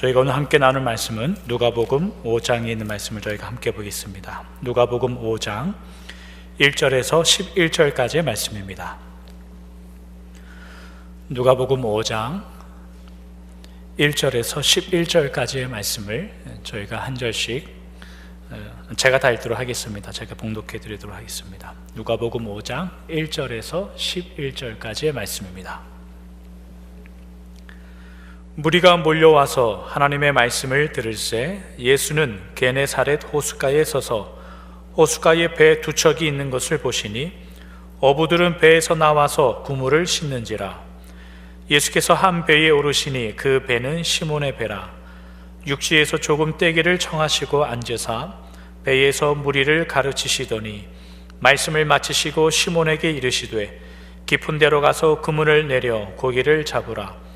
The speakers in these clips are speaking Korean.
저희가 오늘 함께 나눌 말씀은 누가복음 5장에 있는 말씀을 저희가 함께 보겠습니다. 누가복음 5장 1절에서 11절까지의 말씀입니다. 누가복음 5장 1절에서 11절까지의 말씀을 저희가 한 절씩 제가 다 읽도록 하겠습니다. 제가 봉독해 드리도록 하겠습니다. 누가복음 5장 1절에서 11절까지의 말씀입니다. 무리가 몰려와서 하나님의 말씀을 들을새 예수는 게네사렛 호숫가에 서서 호숫가에 배 두 척이 있는 것을 보시니 어부들은 배에서 나와서 그물을 씻는지라. 예수께서 한 배에 오르시니 그 배는 시몬의 배라. 육지에서 조금 떼기를 청하시고 앉으사 배에서 무리를 가르치시더니 말씀을 마치시고 시몬에게 이르시되 깊은 데로 가서 그물을 내려 고기를 잡으라.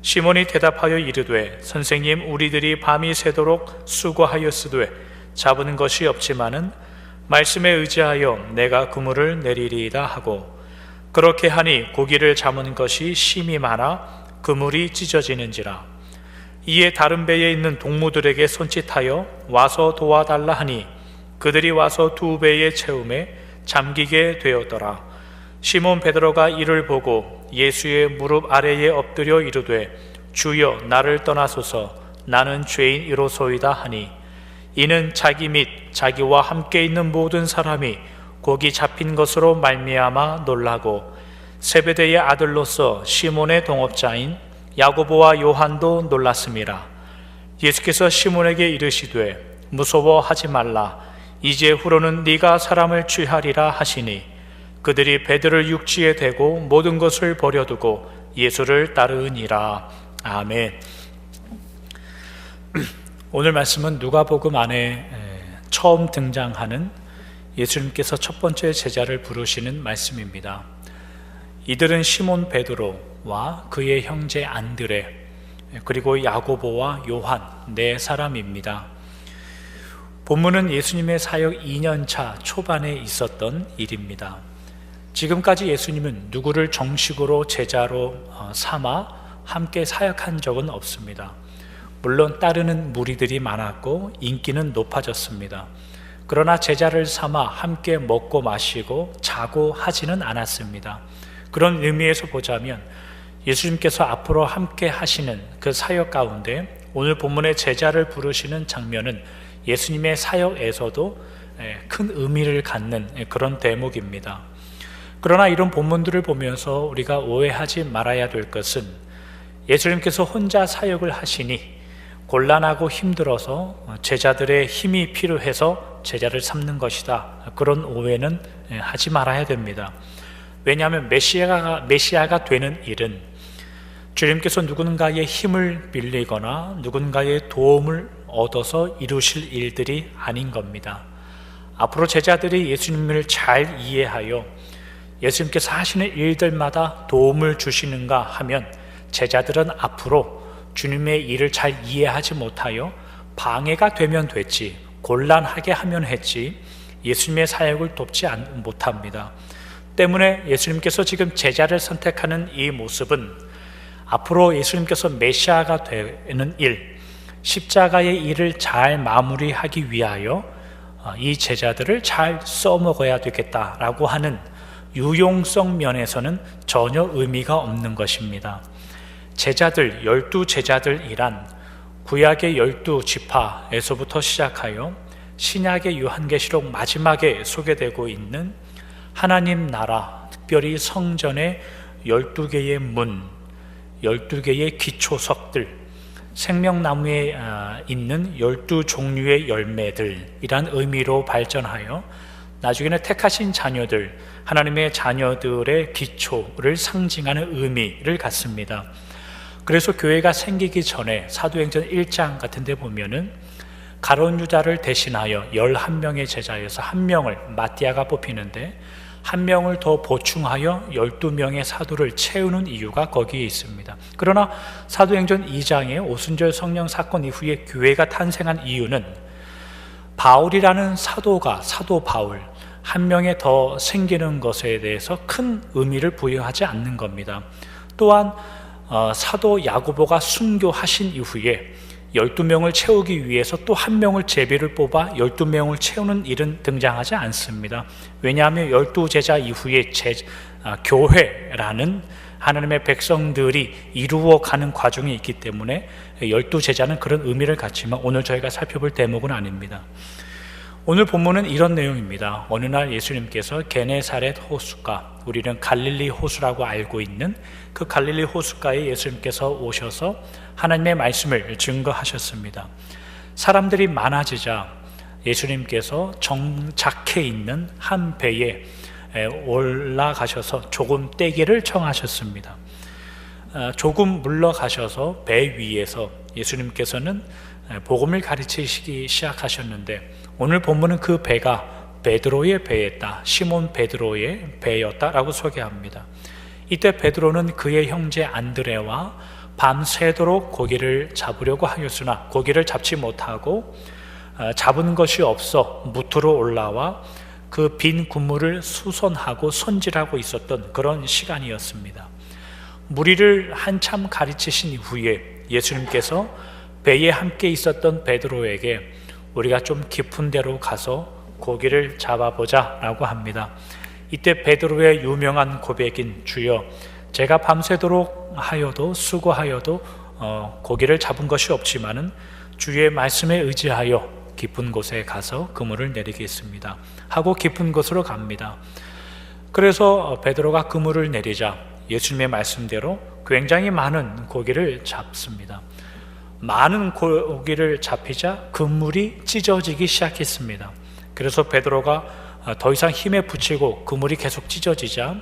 시몬이 대답하여 이르되 선생님, 우리들이 밤이 새도록 수고하였으되 잡은 것이 없지만은 말씀에 의지하여 내가 그물을 내리리이다 하고, 그렇게 하니 고기를 잡은 것이 심히 많아 그물이 찢어지는지라. 이에 다른 배에 있는 동무들에게 손짓하여 와서 도와달라 하니 그들이 와서 두 배에 채우매 잠기게 되었더라. 시몬 베드로가 이를 보고 예수의 무릎 아래에 엎드려 이르되 주여, 나를 떠나소서, 나는 죄인이로소이다 하니, 이는 자기 및 자기와 함께 있는 모든 사람이 고기 잡힌 것으로 말미암아 놀라고 세베대의 아들로서 시몬의 동업자인 야고보와 요한도 놀랐음이라. 예수께서 시몬에게 이르시되 무서워하지 말라, 이제후로는 네가 사람을 취하리라 하시니 그들이 배들을 육지에 대고 모든 것을 버려두고 예수를 따르니라. 아멘. 오늘 말씀은 누가복음 안에 처음 등장하는 예수님께서 첫 번째 제자를 부르시는 말씀입니다. 이들은 시몬 베드로와 그의 형제 안드레, 그리고 야고보와 요한 네 사람입니다. 본문은 예수님의 사역 2년차 초반에 있었던 일입니다. 지금까지 예수님은 누구를 정식으로 제자로 삼아 함께 사역한 적은 없습니다. 물론 따르는 무리들이 많았고 인기는 높아졌습니다. 그러나 제자를 삼아 함께 먹고 마시고 자고 하지는 않았습니다. 그런 의미에서 보자면 예수님께서 앞으로 함께 하시는 그 사역 가운데 오늘 본문의 제자를 부르시는 장면은 예수님의 사역에서도 큰 의미를 갖는 그런 대목입니다. 그러나 이런 본문들을 보면서 우리가 오해하지 말아야 될 것은 예수님께서 혼자 사역을 하시니 곤란하고 힘들어서 제자들의 힘이 필요해서 제자를 삼는 것이다, 그런 오해는 하지 말아야 됩니다. 왜냐하면 메시아가 되는 일은 주님께서 누군가의 힘을 빌리거나 누군가의 도움을 얻어서 이루실 일들이 아닌 겁니다. 앞으로 제자들이 예수님을 잘 이해하여 예수님께서 하시는 일들마다 도움을 주시는가 하면 제자들은 앞으로 주님의 일을 잘 이해하지 못하여 방해가 되면 됐지, 곤란하게 하면 했지 예수님의 사역을 돕지 못합니다. 때문에 예수님께서 지금 제자를 선택하는 이 모습은 앞으로 예수님께서 메시아가 되는 일, 십자가의 일을 잘 마무리하기 위하여 이 제자들을 잘 써먹어야 되겠다라고 하는 유용성 면에서는 전혀 의미가 없는 것입니다. 제자들, 12제자들이란 구약의 12지파에서부터 시작하여 신약의 요한계시록 마지막에 소개되고 있는 하나님 나라, 특별히 성전의 12개의 문, 12개의 기초석들, 생명나무에 있는 12종류의 열매들이란 의미로 발전하여 나중에는 택하신 자녀들, 하나님의 자녀들의 기초를 상징하는 의미를 갖습니다. 그래서 교회가 생기기 전에 사도행전 1장 같은 데 보면은 가룟 유다를 대신하여 11명의 제자에서 1명을 마띠아가 뽑히는데 1명을 더 보충하여 12명의 사도를 채우는 이유가 거기에 있습니다. 그러나 사도행전 2장의 오순절 성령 사건 이후에 교회가 탄생한 이유는 바울이라는 사도가 사도 바울 한 명에 더 생기는 것에 대해서 큰 의미를 부여하지 않는 겁니다. 또한 사도 야고보가 순교하신 이후에 12명을 채우기 위해서 또 한 명을 제비를 뽑아 12명을 채우는 일은 등장하지 않습니다. 왜냐하면 12제자 이후에 교회라는 하나님의 백성들이 이루어가는 과정이 있기 때문에 12제자는 그런 의미를 갖지만 오늘 저희가 살펴볼 대목은 아닙니다. 오늘 본문은 이런 내용입니다. 어느 날 예수님께서 게네사렛 호숫가, 우리는 갈릴리 호수라고 알고 있는 그 갈릴리 호숫가에 예수님께서 오셔서 하나님의 말씀을 증거하셨습니다. 사람들이 많아지자 예수님께서 정착해 있는 한 배에 올라가셔서 조금 떼기를 청하셨습니다. 조금 물러가셔서 배 위에서 예수님께서는 복음을 가르치시기 시작하셨는데 오늘 본문은 그 배가 베드로의 배였다, 시몬 베드로의 배였다라고 소개합니다. 이때 베드로는 그의 형제 안드레와 밤새도록 고기를 잡으려고 하였으나 고기를 잡지 못하고 잡은 것이 없어 무트로 올라와 그 빈 그물을 수선하고 손질하고 있었던 그런 시간이었습니다. 무리를 한참 가르치신 이후에 예수님께서 배에 함께 있었던 베드로에게 우리가 좀 깊은 데로 가서 고기를 잡아보자 라고 합니다. 이때 베드로의 유명한 고백인 주여, 제가 밤새도록 하여도 수고하여도 고기를 잡은 것이 없지만은 주의 말씀에 의지하여 깊은 곳에 가서 그물을 내리겠습니다 하고 깊은 곳으로 갑니다. 그래서 베드로가 그물을 내리자 예수님의 말씀대로 굉장히 많은 고기를 잡습니다. 많은 고기를 잡히자 그물이 찢어지기 시작했습니다. 그래서 베드로가 더 이상 힘에 부치고 그물이 계속 찢어지자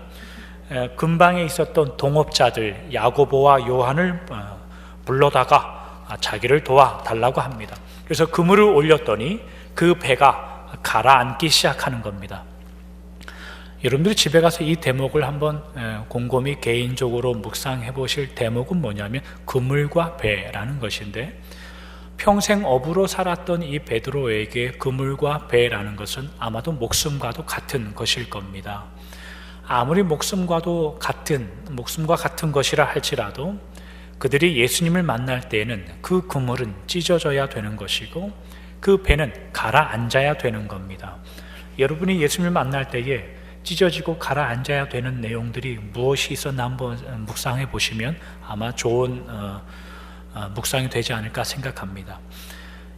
근방에 있었던 동업자들 야고보와 요한을 불러다가 자기를 도와달라고 합니다. 그래서 그물을 올렸더니 그 배가 가라앉기 시작하는 겁니다. 여러분들이 집에 가서 이 대목을 한번 곰곰이 개인적으로 묵상해 보실 대목은 뭐냐면 그물과 배라는 것인데, 평생 어부로 살았던 이 베드로에게 그물과 배라는 것은 아마도 목숨과도 같은 것일 겁니다. 아무리 목숨과 같은 것이라 할지라도 그들이 예수님을 만날 때에는 그 그물은 찢어져야 되는 것이고 그 배는 가라앉아야 되는 겁니다. 여러분이 예수님을 만날 때에 찢어지고 가라앉아야 되는 내용들이 무엇이 있었나 한번 묵상해 보시면 아마 좋은 묵상이 되지 않을까 생각합니다.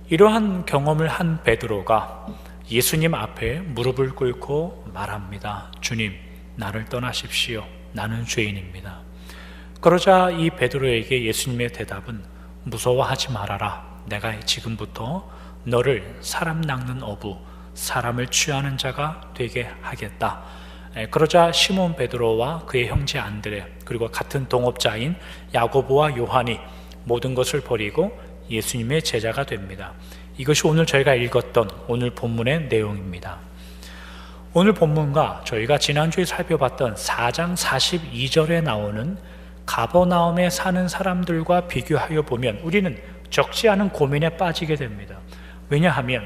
이러한 경험을 한 베드로가 예수님 앞에 무릎을 꿇고 말합니다. 주님, 나를 떠나십시오. 나는 죄인입니다. 그러자 이 베드로에게 예수님의 대답은 무서워하지 말아라. 내가 지금부터 너를 사람 낚는 어부, 사람을 취하는 자가 되게 하겠다. 그러자 시몬 베드로와 그의 형제 안드레 그리고 같은 동업자인 야고보와 요한이 모든 것을 버리고 예수님의 제자가 됩니다. 이것이 오늘 저희가 읽었던 오늘 본문의 내용입니다. 오늘 본문과 저희가 지난주에 살펴봤던 4장 42절에 나오는 가버나움에 사는 사람들과 비교하여 보면 우리는 적지 않은 고민에 빠지게 됩니다. 왜냐하면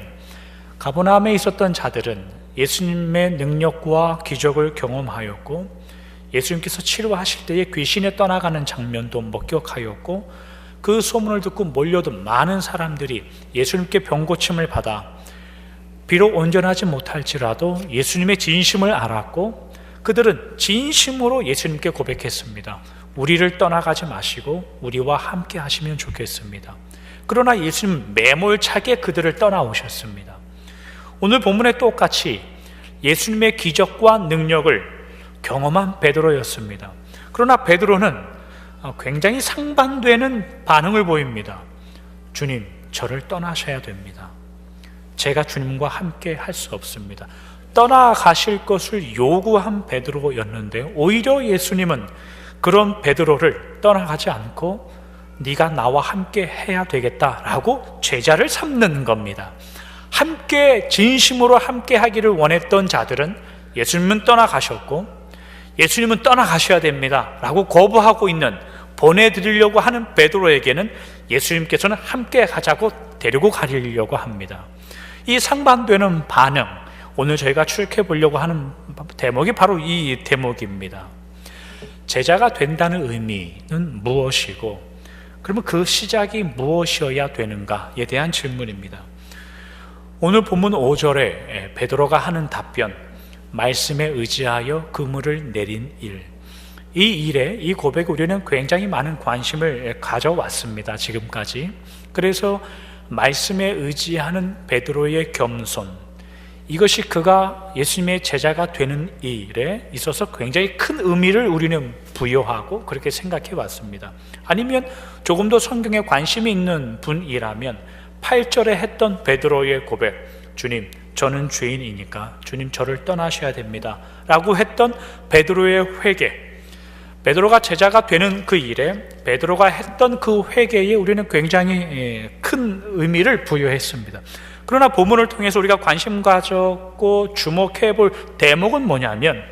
가버나움에 있었던 자들은 예수님의 능력과 기적을 경험하였고 예수님께서 치료하실 때에 귀신에 떠나가는 장면도 목격하였고 그 소문을 듣고 몰려든 많은 사람들이 예수님께 병고침을 받아 비록 온전하지 못할지라도 예수님의 진심을 알았고 그들은 진심으로 예수님께 고백했습니다. 우리를 떠나가지 마시고 우리와 함께 하시면 좋겠습니다. 그러나 예수님은 매몰차게 그들을 떠나오셨습니다. 오늘 본문에 똑같이 예수님의 기적과 능력을 경험한 베드로였습니다. 그러나 베드로는 굉장히 상반되는 반응을 보입니다. 주님, 저를 떠나셔야 됩니다. 제가 주님과 함께 할 수 없습니다. 떠나가실 것을 요구한 베드로였는데 오히려 예수님은 그런 베드로를 떠나가지 않고 네가 나와 함께 해야 되겠다라고 제자를 삼는 겁니다. 함께 진심으로 함께 하기를 원했던 자들은 예수님은 떠나가셨고 예수님은 떠나가셔야 됩니다 라고 거부하고 있는, 보내드리려고 하는 베드로에게는 예수님께서는 함께 가자고 데리고 가려고 합니다. 이 상반되는 반응, 오늘 저희가 추적해 보려고 하는 대목이 바로 이 대목입니다. 제자가 된다는 의미는 무엇이고 그러면 그 시작이 무엇이어야 되는가에 대한 질문입니다. 오늘 본문 5절에 베드로가 하는 답변, 말씀에 의지하여 그물을 내린 일, 이 일에, 이 고백에 우리는 굉장히 많은 관심을 가져왔습니다. 지금까지. 그래서 말씀에 의지하는 베드로의 겸손, 이것이 그가 예수님의 제자가 되는 일에 있어서 굉장히 큰 의미를 우리는 부여하고 그렇게 생각해 왔습니다. 아니면 조금 더 성경에 관심이 있는 분이라면 8절에 했던 베드로의 고백, 주님 저는 죄인이니까 주님 저를 떠나셔야 됩니다 라고 했던 베드로의 회개, 베드로가 제자가 되는 그 일에 베드로가 했던 그 회개에 우리는 굉장히 큰 의미를 부여했습니다. 그러나 본문을 통해서 우리가 관심 가졌고 주목해 볼 대목은 뭐냐면,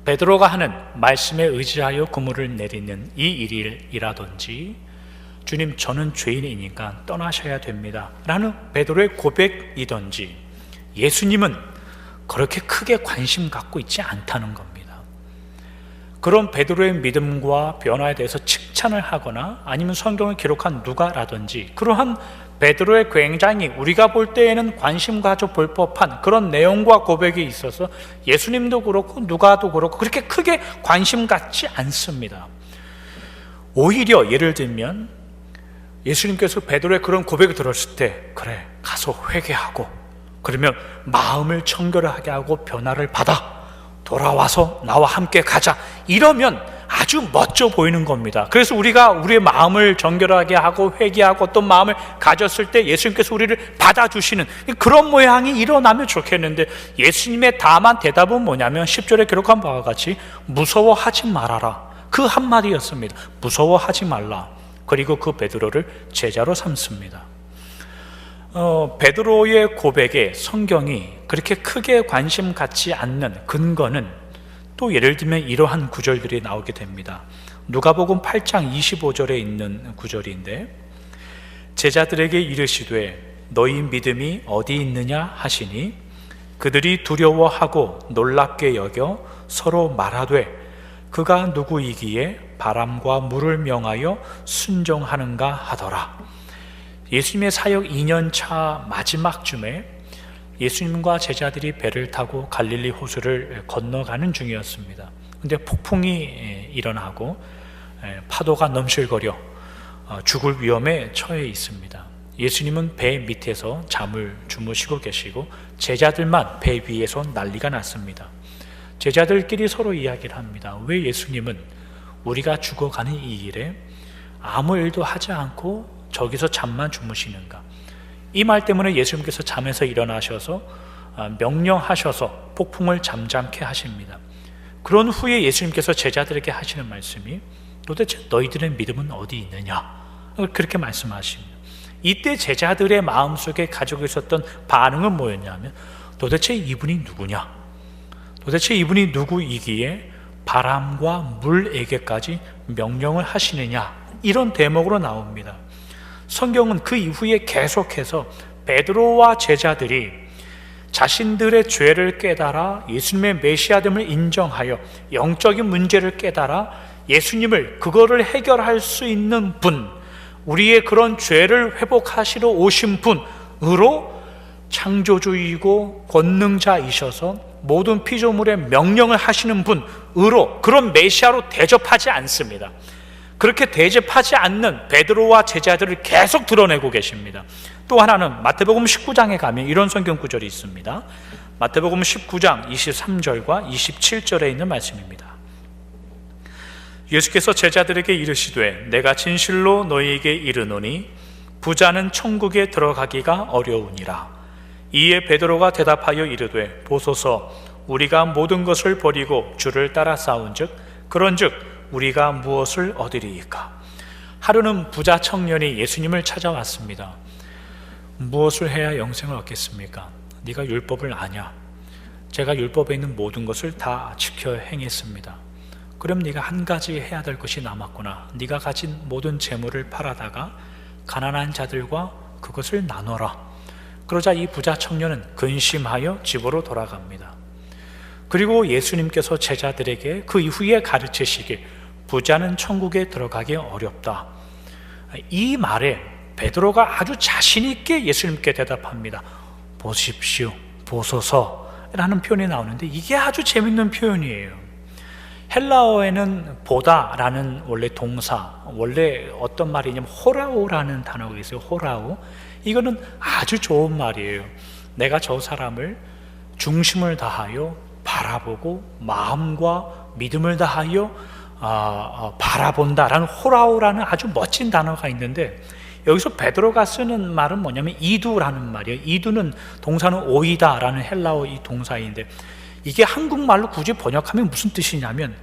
베드로가 하는 말씀에 의지하여 그물을 내리는 이 일이라든지 주님 저는 죄인이니까 떠나셔야 됩니다 라는 베드로의 고백이든지, 예수님은 그렇게 크게 관심 갖고 있지 않다는 겁니다. 그런 베드로의 믿음과 변화에 대해서 칭찬을 하거나 아니면 성경을 기록한 누가라든지 그러한 베드로의 굉장히 우리가 볼 때에는 관심 가져 볼 법한 그런 내용과 고백이 있어서 예수님도 그렇고 누가도 그렇고 그렇게 크게 관심 갖지 않습니다. 오히려 예를 들면 예수님께서 베드로의 그런 고백을 들었을 때, 그래 가서 회개하고 그러면 마음을 청결하게 하고 변화를 받아 돌아와서 나와 함께 가자, 이러면 아주 멋져 보이는 겁니다. 그래서 우리가 우리의 마음을 정결하게 하고 회개하고 어떤 마음을 가졌을 때 예수님께서 우리를 받아주시는 그런 모양이 일어나면 좋겠는데, 예수님의 다만 대답은 뭐냐면 10절에 기록한 바와 같이 무서워하지 말아라, 그 한마디였습니다. 무서워하지 말라. 그리고 그 베드로를 제자로 삼습니다. 베드로의 고백에 성경이 그렇게 크게 관심 갖지 않는 근거는 또 예를 들면 이러한 구절들이 나오게 됩니다. 누가복음 8장 25절에 있는 구절인데, 제자들에게 이르시되 너희 믿음이 어디 있느냐 하시니 그들이 두려워하고 놀랍게 여겨 서로 말하되 그가 누구이기에 바람과 물을 명하여 순종하는가 하더라. 예수님의 사역 2년차 마지막 쯤에 예수님과 제자들이 배를 타고 갈릴리 호수를 건너가는 중이었습니다. 근데 폭풍이 일어나고 파도가 넘실거려 죽을 위험에 처해 있습니다. 예수님은 배 밑에서 잠을 주무시고 계시고 제자들만 배 위에서 난리가 났습니다. 제자들끼리 서로 이야기를 합니다. 왜 예수님은 우리가 죽어가는 이 일에 아무 일도 하지 않고 저기서 잠만 주무시는가? 이 말 때문에 예수님께서 잠에서 일어나셔서 명령하셔서 폭풍을 잠잠케 하십니다. 그런 후에 예수님께서 제자들에게 하시는 말씀이 도대체 너희들의 믿음은 어디 있느냐? 그렇게 말씀하십니다. 이때 제자들의 마음속에 가지고 있었던 반응은 뭐였냐면, 도대체 이분이 누구냐? 도대체 이분이 누구이기에 바람과 물에게까지 명령을 하시느냐? 이런 대목으로 나옵니다. 성경은 그 이후에 계속해서 베드로와 제자들이 자신들의 죄를 깨달아 예수님의 메시아됨을 인정하여 영적인 문제를 깨달아 예수님을 그거를 해결할 수 있는 분, 우리의 그런 죄를 회복하시러 오신 분으로 창조주이고 권능자이셔서 모든 피조물의 명령을 하시는 분으로 그런 메시아로 대접하지 않습니다. 그렇게 대접하지 않는 베드로와 제자들을 계속 드러내고 계십니다. 또 하나는 마태복음 19장에 가면 이런 성경 구절이 있습니다. 마태복음 19장 23절과 27절에 있는 말씀입니다. 예수께서 제자들에게 이르시되 내가 진실로 너희에게 이르노니 부자는 천국에 들어가기가 어려우니라. 이에 베드로가 대답하여 이르되 보소서 우리가 모든 것을 버리고 주를 따라 싸운즉 그런즉 우리가 무엇을 얻으리이까? 하루는 부자 청년이 예수님을 찾아왔습니다. 무엇을 해야 영생을 얻겠습니까? 네가 율법을 아냐? 제가 율법에 있는 모든 것을 다 지켜 행했습니다. 그럼 네가 한 가지 해야 될 것이 남았구나. 네가 가진 모든 재물을 팔아다가 가난한 자들과 그것을 나눠라. 그러자 이 부자 청년은 근심하여 집으로 돌아갑니다. 그리고 예수님께서 제자들에게 그 이후에 가르치시길 부자는 천국에 들어가기 어렵다. 이 말에 베드로가 아주 자신 있게 예수님께 대답합니다. 보십시오, 보소서라는 표현이 나오는데 이게 아주 재밌는 표현이에요. 헬라어에는 보다라는 원래 동사, 원래 어떤 말이냐면 호라오라는 단어가 있어요. 호라오. 이거는 아주 좋은 말이에요. 내가 저 사람을 중심을 다하여 바라보고 마음과 믿음을 다하여 바라본다라는 호라오라는 아주 멋진 단어가 있는데, 여기서 베드로가 쓰는 말은 뭐냐면 이두라는 말이에요. 이두는 동사는 오이다라는 헬라어 이 동사인데, 이게 한국말로 굳이 번역하면 무슨 뜻이냐면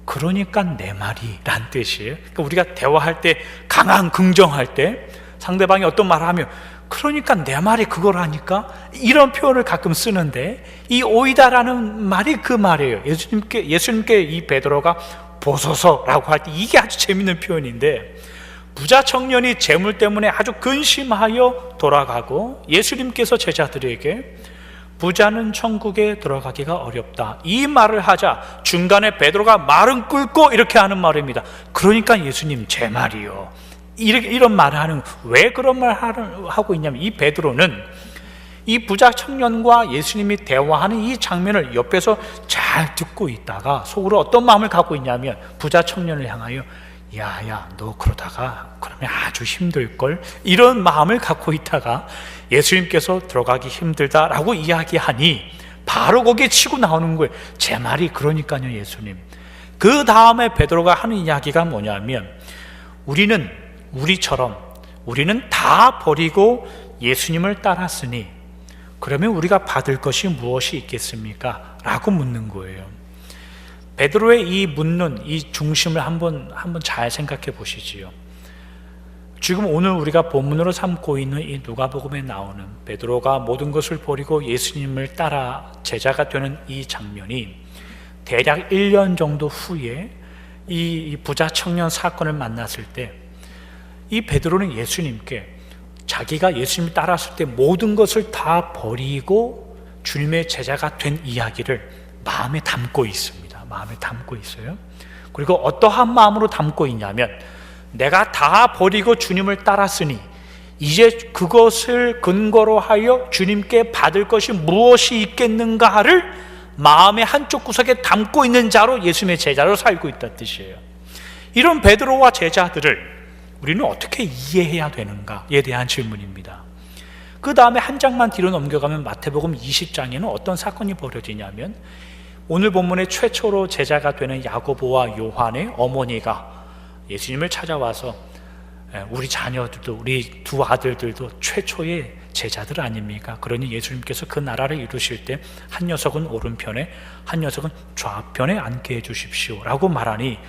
그러니까 내 말이란 뜻이에요. 그러니까 우리가 대화할 때, 강한 긍정할 때 상대방이 어떤 말을 하면 그러니까 내 말이 그거라니까, 이런 표현을 가끔 쓰는데 이 오이다라는 말이 그 말이에요. 예수님께 이 베드로가 보소서라고 할 때 이게 아주 재밌는 표현인데, 부자 청년이 재물 때문에 아주 근심하여 돌아가고 예수님께서 제자들에게 부자는 천국에 들어가기가 어렵다, 이 말을 하자 중간에 베드로가 말은 끊고 이렇게 하는 말입니다. 그러니까 예수님 제 말이요, 이런 말을 하는, 왜 그런 말을 하고 있냐면 이 베드로는 이 부자 청년과 예수님이 대화하는 이 장면을 옆에서 잘 듣고 있다가 속으로 어떤 마음을 갖고 있냐면 부자 청년을 향하여 야야 너 그러다가 그러면 아주 힘들걸, 이런 마음을 갖고 있다가 예수님께서 들어가기 힘들다라고 이야기하니 바로 거기에 치고 나오는 거예요. 제 말이 그러니까요 예수님. 그 다음에 베드로가 하는 이야기가 뭐냐면 우리는 다 버리고 예수님을 따랐으니 그러면 우리가 받을 것이 무엇이 있겠습니까? 라고 묻는 거예요. 베드로의 이 묻는 이 중심을 한번 잘 생각해 보시지요. 지금 오늘 우리가 본문으로 삼고 있는 이 누가복음에 나오는 베드로가 모든 것을 버리고 예수님을 따라 제자가 되는 이 장면이 대략 1년 정도 후에 이 부자 청년 사건을 만났을 때, 이 베드로는 예수님께 자기가 예수님을 따랐을 때 모든 것을 다 버리고 주님의 제자가 된 이야기를 마음에 담고 있습니다. 마음에 담고 있어요. 그리고 어떠한 마음으로 담고 있냐면, 내가 다 버리고 주님을 따랐으니 이제 그것을 근거로 하여 주님께 받을 것이 무엇이 있겠는가를 마음의 한쪽 구석에 담고 있는 자로 예수님의 제자로 살고 있다는 뜻이에요. 이런 베드로와 제자들을 우리는 어떻게 이해해야 되는가에 대한 질문입니다. 그 다음에 한 장만 뒤로 넘겨가면 마태복음 20장에는 어떤 사건이 벌어지냐면, 오늘 본문의 최초로 제자가 되는 야고보와 요한의 어머니가 예수님을 찾아와서 우리 자녀들도, 우리 두 아들들도 최초의 제자들 아닙니까? 그러니 예수님께서 그 나라를 이루실 때 한 녀석은 오른편에 한 녀석은 좌편에 앉게 해주십시오 라고 말하니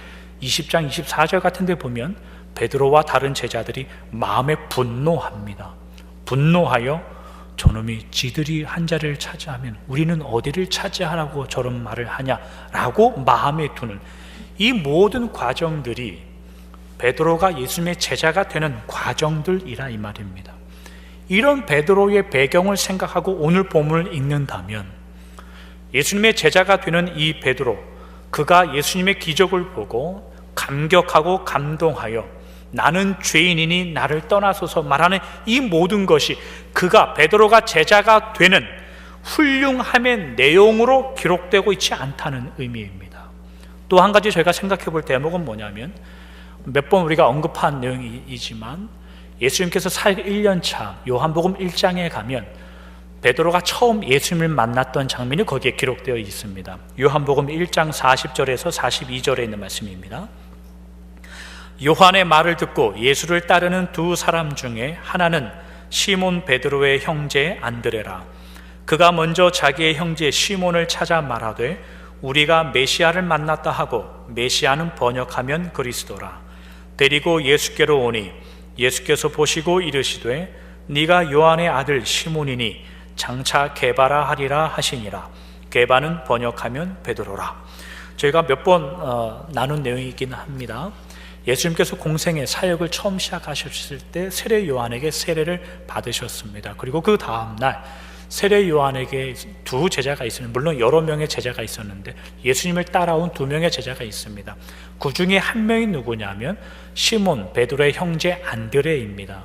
20장 24절 같은 데 보면 베드로와 다른 제자들이 마음에 분노합니다. 분노하여 저놈이 지들이 한 자리를 차지하면 우리는 어디를 차지하라고 저런 말을 하냐라고 마음에 두는 이 모든 과정들이 베드로가 예수님의 제자가 되는 과정들이라 이 말입니다. 이런 베드로의 배경을 생각하고 오늘 본문을 읽는다면, 예수님의 제자가 되는 이 베드로, 그가 예수님의 기적을 보고 감격하고 감동하여 나는 죄인이니 나를 떠나소서 말하는 이 모든 것이 베드로가 제자가 되는 훌륭함의 내용으로 기록되고 있지 않다는 의미입니다. 또 한 가지 저희가 생각해 볼 대목은 뭐냐면, 몇 번 우리가 언급한 내용이지만 예수님께서 사역 1년차 요한복음 1장에 가면 베드로가 처음 예수님을 만났던 장면이 거기에 기록되어 있습니다. 요한복음 1장 40절에서 42절에 있는 말씀입니다. 요한의 말을 듣고 예수를 따르는 두 사람 중에 하나는 시몬 베드로의 형제 안드레라. 그가 먼저 자기의 형제 시몬을 찾아 말하되 우리가 메시아를 만났다 하고, 메시아는 번역하면 그리스도라. 데리고 예수께로 오니 예수께서 보시고 이르시되 네가 요한의 아들 시몬이니 장차 게바라 하리라 하시니라. 게바는 번역하면 베드로라. 저희가 몇 번 나눈 내용이긴 합니다. 예수님께서 공생의 사역을 처음 시작하셨을 때 세례 요한에게 세례를 받으셨습니다. 그리고 그 다음날 세례 요한에게 두 제자가 있었는데, 물론 여러 명의 제자가 있었는데 예수님을 따라온 두 명의 제자가 있습니다. 그 중에 한 명이 누구냐면 시몬 베드로의 형제 안드레입니다.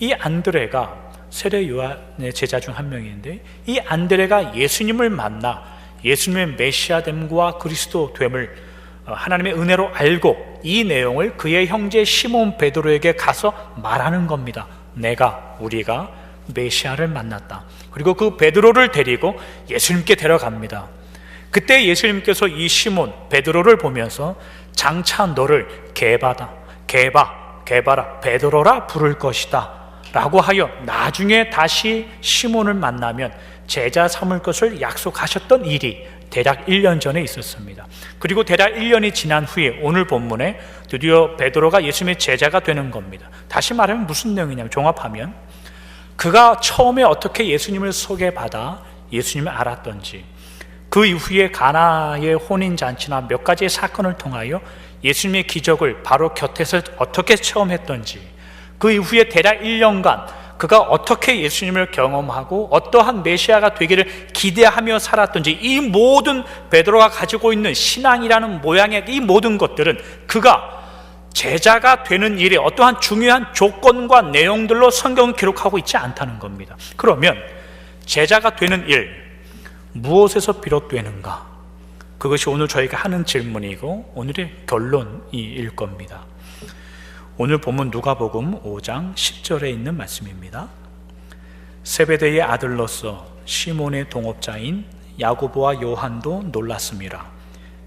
이 안드레가 세례 요한의 제자 중 한 명인데, 이 안드레가 예수님을 만나 예수님의 메시아됨과 그리스도됨을 하나님의 은혜로 알고 이 내용을 그의 형제 시몬 베드로에게 가서 말하는 겁니다. 우리가 메시아를 만났다. 그리고 그 베드로를 데리고 예수님께 데려갑니다. 그때 예수님께서 이 시몬 베드로를 보면서 장차 너를 게바라 베드로라 부를 것이다 라고 하여 나중에 다시 시몬을 만나면 제자 삼을 것을 약속하셨던 일이 대략 1년 전에 있었습니다. 그리고 대략 1년이 지난 후에 오늘 본문에 드디어 베드로가 예수님의 제자가 되는 겁니다. 다시 말하면 무슨 내용이냐면, 종합하면 그가 처음에 어떻게 예수님을 소개받아 예수님을 알았던지, 그 이후에 가나의 혼인잔치나 몇 가지의 사건을 통하여 예수님의 기적을 바로 곁에서 어떻게 처음 했던지, 그 이후에 대략 1년간 그가 어떻게 예수님을 경험하고 어떠한 메시아가 되기를 기대하며 살았던지, 이 모든 베드로가 가지고 있는 신앙이라는 모양의 이 모든 것들은 그가 제자가 되는 일에 어떠한 중요한 조건과 내용들로 성경은 기록하고 있지 않다는 겁니다. 그러면 제자가 되는 일, 무엇에서 비롯되는가? 그것이 오늘 저희가 하는 질문이고 오늘의 결론일 겁니다. 오늘 본문 누가복음 5장 10절에 있는 말씀입니다. 세베대의 아들로서 시몬의 동업자인 야고보와 요한도 놀랐음이라.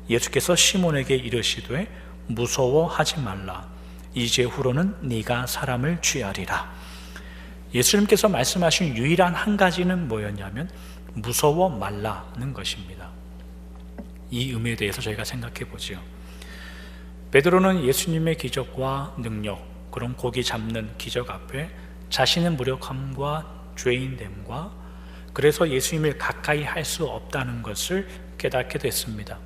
예수께서 시몬에게 이르시되 무서워하지 말라. 이제 후로는 네가 사람을 취하리라. 예수님께서 말씀하신 유일한 한 가지는 뭐였냐면 무서워 말라는 것입니다. 이 의미에 대해서 저희가 생각해 보죠. 베드로는 예수님의 기적과 능력, 그런 고기 잡는 기적 앞에 자신의 무력함과 죄인됨과 그래서 예수님을 가까이 할 수 없다는 것을 깨닫게 됐습니다.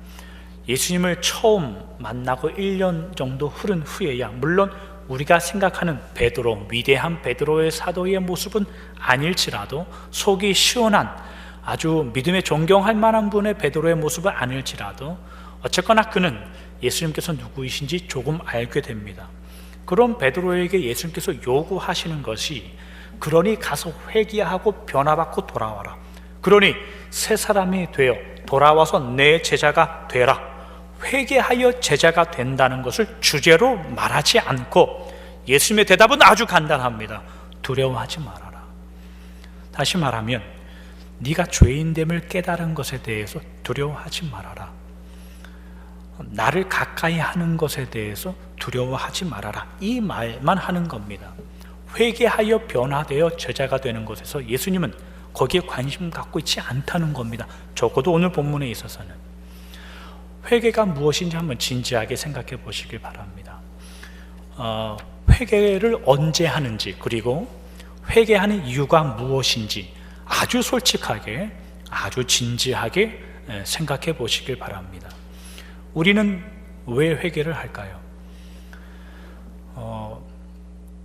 예수님을 처음 만나고 1년 정도 흐른 후에야, 물론 우리가 생각하는 베드로, 위대한 베드로의 사도의 모습은 아닐지라도, 속이 시원한 아주 믿음에 존경할 만한 분의 베드로의 모습은 아닐지라도 어쨌거나 그는 예수님께서 누구이신지 조금 알게 됩니다. 그런 베드로에게 예수님께서 요구하시는 것이, 그러니 가서 회개하고 변화받고 돌아와라. 그러니 새 사람이 되어 돌아와서 내 제자가 되라. 회개하여 제자가 된다는 것을 주제로 말하지 않고 예수님의 대답은 아주 간단합니다. 두려워하지 말아라. 다시 말하면 네가 죄인됨을 깨달은 것에 대해서 두려워하지 말아라. 나를 가까이 하는 것에 대해서 두려워하지 말아라. 이 말만 하는 겁니다. 회개하여 변화되어 제자가 되는 것에서 예수님은 거기에 관심 갖고 있지 않다는 겁니다. 적어도 오늘 본문에 있어서는. 회개가 무엇인지 한번 진지하게 생각해 보시길 바랍니다. 회개를 언제 하는지, 그리고 회개하는 이유가 무엇인지 아주 솔직하게, 아주 진지하게 생각해 보시길 바랍니다. 우리는 왜 회개를 할까요?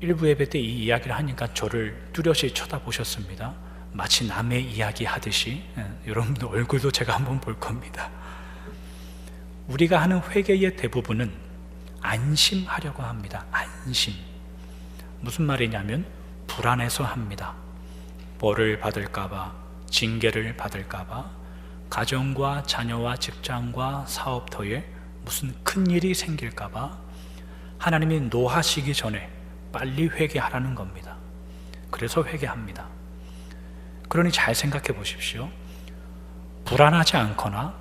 일부 예배 때 이 이야기를 하니까 저를 뚜렷이 쳐다보셨습니다. 마치 남의 이야기 하듯이. 여러분들 얼굴도 제가 한번 볼 겁니다. 우리가 하는 회개의 대부분은 안심하려고 합니다. 안심. 무슨 말이냐면 불안해서 합니다. 벌을 받을까봐, 징계를 받을까봐, 가정과 자녀와 직장과 사업터에 무슨 큰일이 생길까봐 하나님이 노하시기 전에 빨리 회개하라는 겁니다. 그래서 회개합니다. 그러니 잘 생각해 보십시오. 불안하지 않거나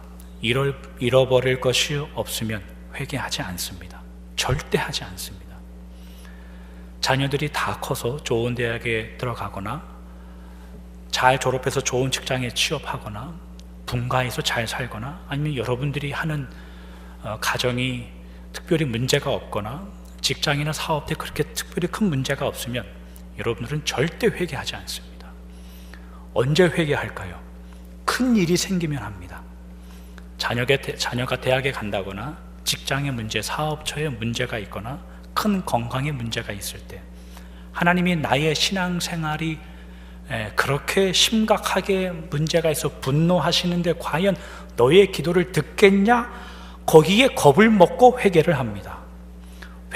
잃어버릴 것이 없으면 회개하지 않습니다. 절대 하지 않습니다. 자녀들이 다 커서 좋은 대학에 들어가거나 잘 졸업해서 좋은 직장에 취업하거나 분가해서 잘 살거나, 아니면 여러분들이 하는 가정이 특별히 문제가 없거나 직장이나 사업 때 그렇게 특별히 큰 문제가 없으면 여러분들은 절대 회개하지 않습니다. 언제 회개할까요? 큰 일이 생기면 합니다. 자녀가 대학에 간다거나 직장의 문제, 사업처에 문제가 있거나 큰 건강에 문제가 있을 때, 하나님이 나의 신앙생활이 그렇게 심각하게 문제가 있어 분노하시는데 과연 너의 기도를 듣겠냐? 거기에 겁을 먹고 회개를 합니다.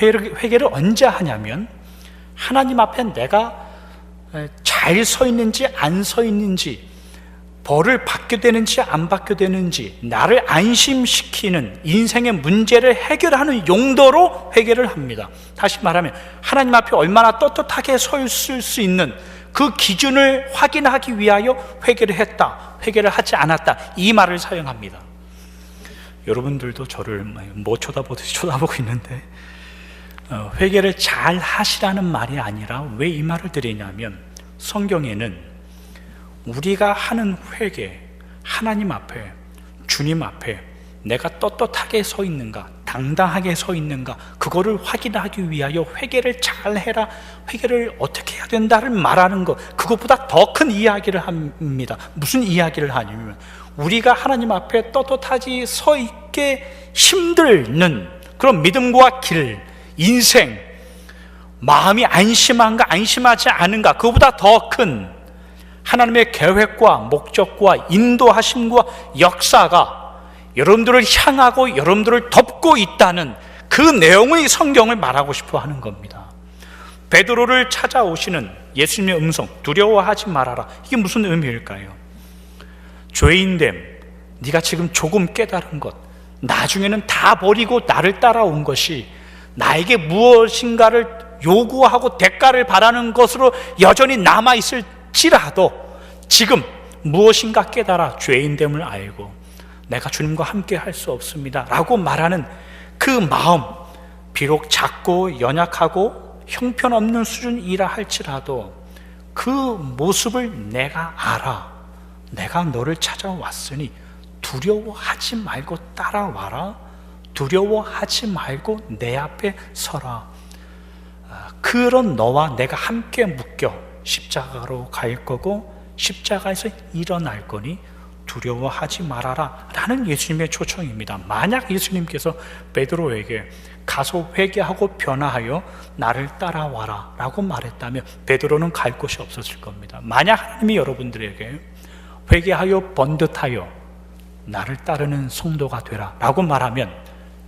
회개를 언제 하냐면 하나님 앞에 내가 잘 서 있는지 안 서 있는지, 벌을 받게 되는지 안 받게 되는지, 나를 안심시키는 인생의 문제를 해결하는 용도로 회개를 합니다. 다시 말하면 하나님 앞에 얼마나 떳떳하게 서 있을 수 있는 그 기준을 확인하기 위하여 회개를 했다, 회개를 하지 않았다, 이 말을 사용합니다. 여러분들도 저를 못 쳐다보듯이 쳐다보고 있는데 회개를 잘 하시라는 말이 아니라 왜 이 말을 드리냐면, 성경에는 우리가 하는 회개, 하나님 앞에, 주님 앞에 내가 떳떳하게 서 있는가, 당당하게 서 있는가, 그거를 확인하기 위하여 회개를 잘 해라, 회개를 어떻게 해야 된다를 말하는 것, 그것보다 더 큰 이야기를 합니다. 무슨 이야기를 하냐면 우리가 하나님 앞에 떳떳하게 서 있게 힘들는 그런 믿음과 길, 인생, 마음이 안심한가 안심하지 않은가, 그거보다 더 큰 하나님의 계획과 목적과 인도하심과 역사가 여러분들을 향하고 여러분들을 덮고 있다는 그 내용의 성경을 말하고 싶어 하는 겁니다. 베드로를 찾아오시는 예수님의 음성, 두려워하지 말아라, 이게 무슨 의미일까요? 죄인됨, 네가 지금 조금 깨달은 것, 나중에는 다 버리고 나를 따라온 것이 나에게 무엇인가를 요구하고 대가를 바라는 것으로 여전히 남아있을지라도 지금 무엇인가 깨달아 죄인됨을 알고 내가 주님과 함께 할 수 없습니다 라고 말하는 그 마음, 비록 작고 연약하고 형편없는 수준이라 할지라도 그 모습을 내가 알아, 내가 너를 찾아왔으니 두려워하지 말고 따라와라, 두려워하지 말고 내 앞에 서라, 그런 너와 내가 함께 묶여 십자가로 갈 거고 십자가에서 일어날 거니 두려워하지 말아라 라는 예수님의 초청입니다. 만약 예수님께서 베드로에게 가서 회개하고 변화하여 나를 따라와라 라고 말했다면 베드로는 갈 곳이 없었을 겁니다. 만약 하나님이 여러분들에게 회개하여 번듯하여 나를 따르는 성도가 되라 라고 말하면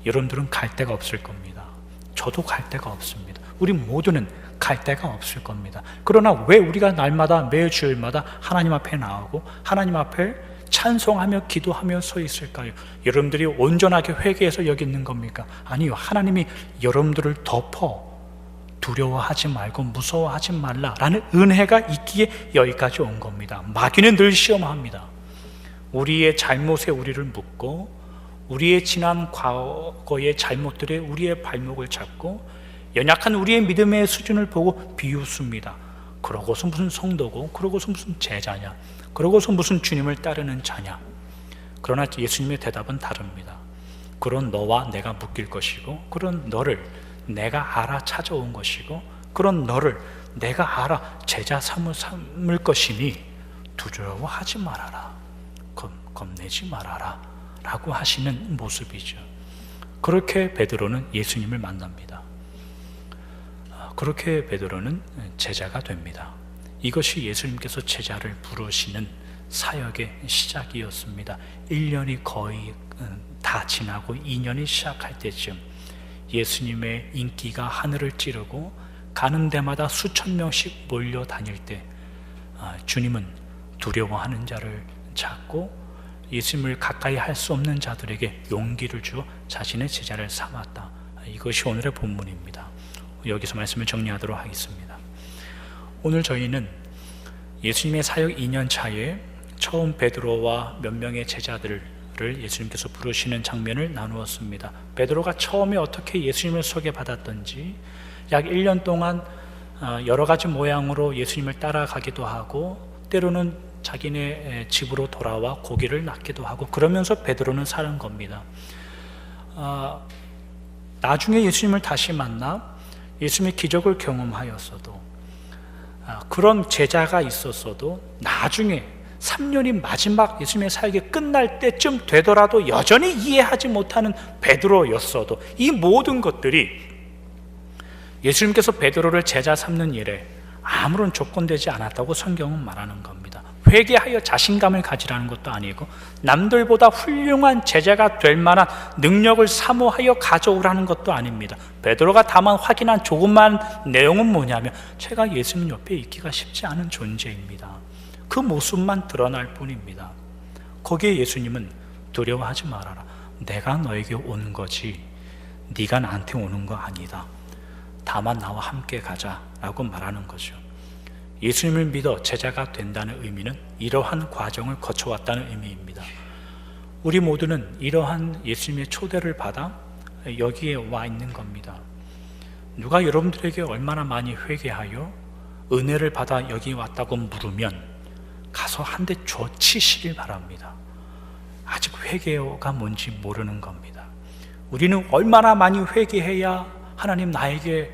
여러분들은 갈 데가 없을 겁니다. 저도 갈 데가 없습니다. 우리 모두는 갈 데가 없을 겁니다. 그러나 왜 우리가 날마다 매 주일마다 하나님 앞에 나오고 하나님 앞에 찬송하며 기도하며 서 있을까요? 여러분들이 온전하게 회개해서 여기 있는 겁니까? 아니요, 하나님이 여러분들을 덮어 두려워하지 말고 무서워하지 말라라는 은혜가 있기에 여기까지 온 겁니다. 마귀는 늘 시험합니다. 우리의 잘못에 우리를 묻고 우리의 지난 과거의 잘못들에 우리의 발목을 잡고 연약한 우리의 믿음의 수준을 보고 비웃습니다. 그러고서 무슨 성도고, 그러고서 무슨 제자냐, 그러고서 무슨 주님을 따르는 자냐. 그러나 예수님의 대답은 다릅니다. 그런 너와 내가 묶일 것이고, 그런 너를 내가 알아 찾아온 것이고, 그런 너를 내가 알아 제자 삼을 것이니 두려워하지 말아라, 겁내지 말아라 라고 하시는 모습이죠. 그렇게 베드로는 예수님을 만납니다. 그렇게 베드로는 제자가 됩니다. 이것이 예수님께서 제자를 부르시는 사역의 시작이었습니다. 1년이 거의 다 지나고 2년이 시작할 때쯤 예수님의 인기가 하늘을 찌르고 가는 데마다 수천 명씩 몰려다닐 때 주님은 두려워하는 자를 찾고 예수님을 가까이 할 수 없는 자들에게 용기를 주어 자신의 제자를 삼았다. 이것이 오늘의 본문입니다. 여기서 말씀을 정리하도록 하겠습니다. 오늘 저희는 예수님의 사역 2년 차에 처음 베드로와 몇 명의 제자들을 예수님께서 부르시는 장면을 나누었습니다. 베드로가 처음에 어떻게 예수님을 소개받았던지, 약 1년 동안 여러 가지 모양으로 예수님을 따라가기도 하고 때로는 자기네 집으로 돌아와 고기를 낚기도 하고 그러면서 베드로는 사는 겁니다. 나중에 예수님을 다시 만나 예수님의 기적을 경험하였어도, 그런 제자가 있었어도 나중에 3년이 마지막 예수님의 사역이 끝날 때쯤 되더라도 여전히 이해하지 못하는 베드로였어도, 이 모든 것들이 예수님께서 베드로를 제자 삼는 일에 아무런 조건되지 않았다고 성경은 말하는 겁니다. 회개하여 자신감을 가지라는 것도 아니고 남들보다 훌륭한 제자가 될 만한 능력을 사모하여 가져오라는 것도 아닙니다. 베드로가 다만 확인한 조그만 내용은 뭐냐면 제가 예수님 옆에 있기가 쉽지 않은 존재입니다. 그 모습만 드러날 뿐입니다. 거기에 예수님은 두려워하지 말아라. 내가 너에게 온 거지 네가 나한테 오는 거 아니다. 다만 나와 함께 가자라고 말하는 거죠. 예수님을 믿어 제자가 된다는 의미는 이러한 과정을 거쳐왔다는 의미입니다. 우리 모두는 이러한 예수님의 초대를 받아 여기에 와 있는 겁니다. 누가 여러분들에게 얼마나 많이 회개하여 은혜를 받아 여기 왔다고 물으면 가서 한 대 줘 치시길 바랍니다. 아직 회개가 뭔지 모르는 겁니다. 우리는 얼마나 많이 회개해야 하나님 나에게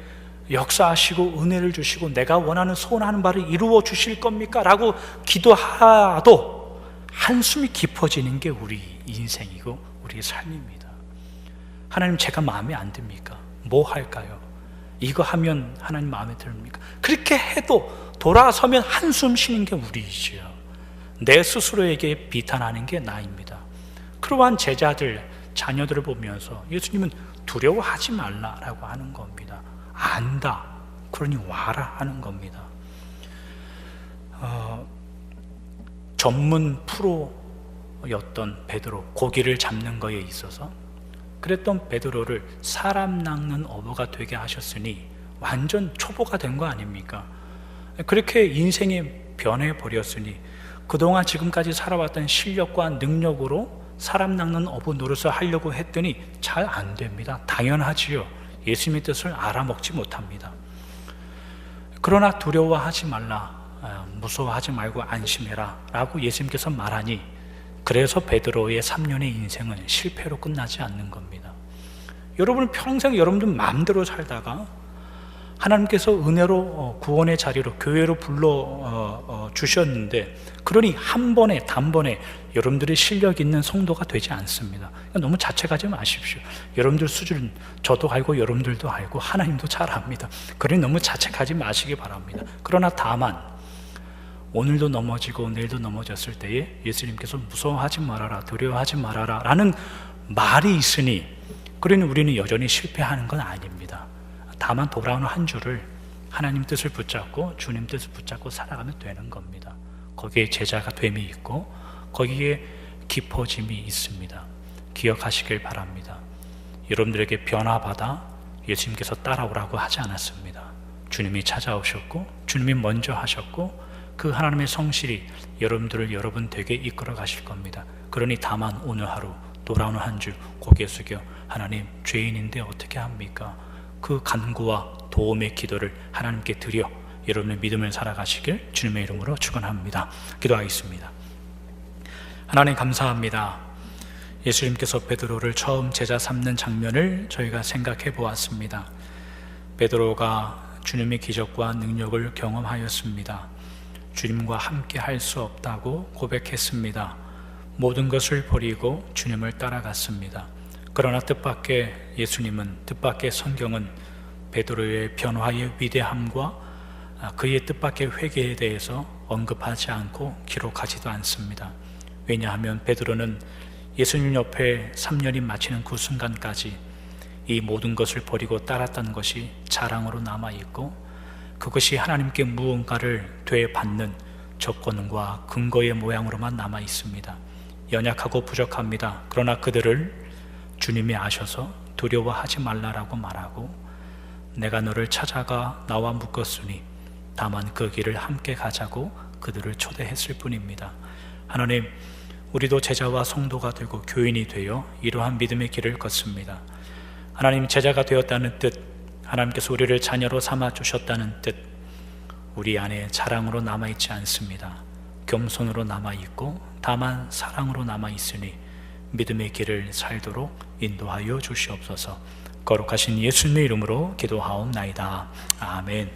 역사하시고 은혜를 주시고 내가 원하는 소원하는 바를 이루어 주실 겁니까? 라고 기도하도 한숨이 깊어지는 게 우리 인생이고 우리의 삶입니다. 하나님 제가 마음에 안 듭니까? 뭐 할까요? 이거 하면 하나님 마음에 듭니까? 그렇게 해도 돌아서면 한숨 쉬는 게 우리이지요. 내 스스로에게 비탄하는 게 나입니다. 그러한 제자들, 자녀들을 보면서 예수님은 두려워하지 말라라고 하는 겁니다. 안다, 그러니 와라 하는 겁니다. 전문 프로였던 베드로, 고기를 잡는 거에 있어서 그랬던 베드로를 사람 낚는 어부가 되게 하셨으니 완전 초보가 된 거 아닙니까? 그렇게 인생이 변해버렸으니 그동안 지금까지 살아왔던 실력과 능력으로 사람 낚는 어부 노릇을 하려고 했더니 잘 안 됩니다. 당연하지요. 예수님의 뜻을 알아먹지 못합니다. 그러나 두려워하지 말라, 무서워하지 말고 안심해라 라고 예수님께서 말하니 그래서 베드로의 3년의 인생은 실패로 끝나지 않는 겁니다. 여러분은 평생 여러분들 마음대로 살다가 하나님께서 은혜로 구원의 자리로 교회로 불러 주셨는데 그러니 한 번에 단번에 여러분들의 실력 있는 성도가 되지 않습니다. 너무 자책하지 마십시오. 여러분들 수준 저도 알고 여러분들도 알고 하나님도 잘 압니다. 그러니 너무 자책하지 마시기 바랍니다. 그러나 다만 오늘도 넘어지고 내일도 넘어졌을 때에 예수님께서 무서워하지 말아라, 두려워하지 말아라 라는 말이 있으니 그러니 우리는 여전히 실패하는 건 아닙니다. 다만 돌아오는 한 주를 하나님 뜻을 붙잡고 주님 뜻을 붙잡고 살아가면 되는 겁니다. 거기에 제자가 됨이 있고 거기에 깊어짐이 있습니다. 기억하시길 바랍니다. 여러분들에게 변화받아 예수님께서 따라오라고 하지 않았습니다. 주님이 찾아오셨고 주님이 먼저 하셨고 그 하나님의 성실이 여러분들을 여러분 되게 이끌어 가실 겁니다. 그러니 다만 오늘 하루 돌아오는 한 주 고개 숙여 하나님 죄인인데 어떻게 합니까? 그 간구와 도움의 기도를 하나님께 드려 여러분의 믿음을 살아가시길 주님의 이름으로 축원합니다. 기도하겠습니다. 하나님 감사합니다. 예수님께서 베드로를 처음 제자 삼는 장면을 저희가 생각해 보았습니다. 베드로가 주님의 기적과 능력을 경험하였습니다. 주님과 함께 할 수 없다고 고백했습니다. 모든 것을 버리고 주님을 따라갔습니다. 그러나 뜻밖의 예수님은, 뜻밖의 성경은 베드로의 변화의 위대함과 그의 뜻밖의 회개에 대해서 언급하지 않고 기록하지도 않습니다. 왜냐하면 베드로는 예수님 옆에 3년이 마치는 그 순간까지 이 모든 것을 버리고 따랐다는 것이 자랑으로 남아있고 그것이 하나님께 무언가를 되받는 조건과 근거의 모양으로만 남아있습니다. 연약하고 부족합니다. 그러나 그들을 주님이 아셔서 두려워하지 말라라고 말하고 내가 너를 찾아가 나와 묶었으니 다만 그 길을 함께 가자고 그들을 초대했을 뿐입니다. 하나님, 우리도 제자와 성도가 되고 교인이 되어 이러한 믿음의 길을 걷습니다. 하나님, 제자가 되었다는 뜻, 하나님께서 우리를 자녀로 삼아 주셨다는 뜻, 우리 안에 자랑으로 남아있지 않습니다. 겸손으로 남아있고 다만 사랑으로 남아있으니 믿음의 길을 살도록 인도하여 주시옵소서. 거룩하신 예수님의 이름으로 기도하옵나이다. 아멘.